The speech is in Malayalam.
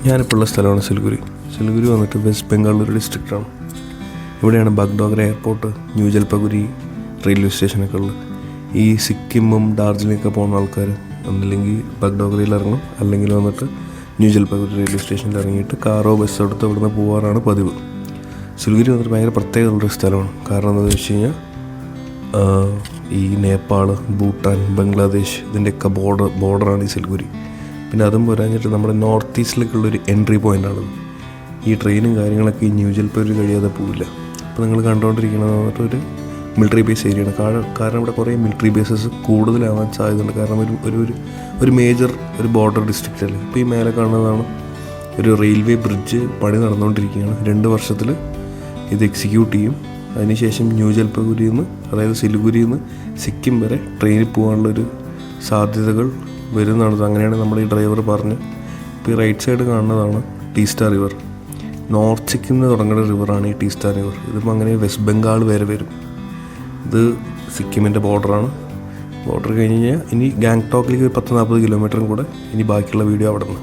ഞാനിപ്പോൾ ഉള്ള സ്ഥലമാണ് സിലിഗുരി. സിലിഗുരി വന്നിട്ട് വെസ്റ്റ് ബംഗാളിലൊരു ഡിസ്ട്രിക്റ്റാണ്. ഇവിടെയാണ് ബഗ്ഡോഗ്ര എയർപോർട്ട്, ന്യൂ ജൽപഗുരി റെയിൽവേ സ്റ്റേഷനൊക്കെ ഉള്ളത്. ഈ സിക്കിമും ഡാർജിലിംഗൊക്കെ പോകുന്ന ആൾക്കാർ ഒന്നില്ലെങ്കിൽ ബഗ്ഡോഗ്രയിൽ ഇറങ്ങും, അല്ലെങ്കിൽ വന്നിട്ട് ന്യൂ ജൽപഗുരി റെയിൽവേ സ്റ്റേഷനിൽ ഇറങ്ങിയിട്ട് കാറോ ബസ്സോ എടുത്ത് ഇവിടുന്ന് പോകാറാണ് പതിവ്. സിലിഗുരി വന്നിട്ട് ഭയങ്കര പ്രത്യേകതയുള്ളൊരു സ്ഥലമാണ്. കാരണം എന്താണെന്ന് വെച്ച് കഴിഞ്ഞാൽ ഈ നേപ്പാൾ, ഭൂട്ടാൻ, ബംഗ്ലാദേശ് ഇതിൻ്റെയൊക്കെ ബോർഡറാണ് ഈ സിലിഗുരി. പിന്നെ അതും പോരാഞ്ഞിട്ട് നമ്മുടെ നോർത്ത് ഈസ്റ്റിലേക്കുള്ളൊരു എൻട്രി പോയിൻ്റാണ്. ഈ ട്രെയിനും കാര്യങ്ങളൊക്കെ ഈ ന്യൂ ജൽപഗുരി കഴിയാതെ പോവില്ല. അപ്പോൾ നിങ്ങൾ കണ്ടുകൊണ്ടിരിക്കുന്നത് പറഞ്ഞിട്ടൊരു മിലിറ്ററി ബേസ് ഏരിയയാണ്. കാരണം ഇവിടെ കുറേ മിലിറ്ററി ബേസസ് കൂടുതലാവാൻ സാധ്യതയുണ്ട്. കാരണം ഒരു മേജർ ഒരു ബോർഡർ ഡിസ്ട്രിക്റ്റ് അല്ലേ. ഇപ്പോൾ ഈ മേലെ കാണുന്നതാണ് ഒരു റെയിൽവേ ബ്രിഡ്ജ് പണി നടന്നുകൊണ്ടിരിക്കുകയാണ്. 2 വർഷത്തിൽ ഇത് എക്സിക്യൂട്ട് ചെയ്യും. അതിനുശേഷം ന്യൂ ജൽപഗുരിയിൽ നിന്ന്, അതായത് സിലിഗുരിയിൽ നിന്ന് സിക്കിം വരെ ട്രെയിനിൽ പോകാനുള്ളൊരു സാധ്യതകൾ വരുന്നതാണ്. അങ്ങനെയാണ് നമ്മൾ ഈ ഡ്രൈവർ പറഞ്ഞ്. ഇപ്പോൾ ഈ റൈറ്റ് സൈഡ് കാണുന്നതാണ് ടീസ്റ്റാ റിവർ. നോർത്ത് സിക്കിം നിന്ന് തുടങ്ങുന്ന റിവറാണ് ഈ ടീസ്റ്റാ റിവർ. ഇതിപ്പോൾ അങ്ങനെ വെസ്റ്റ് ബംഗാൾ വരെ വരും. ഇത് സിക്കിമിൻ്റെ ബോർഡറാണ്. ബോർഡർ കഴിഞ്ഞ് കഴിഞ്ഞാൽ ഇനി ഗാങ്ടോക്കിലേക്ക് 10-40 കിലോമീറ്ററും കൂടെ, ഇനി ബാക്കിയുള്ള വീഡിയോ അവിടെ നിന്ന്.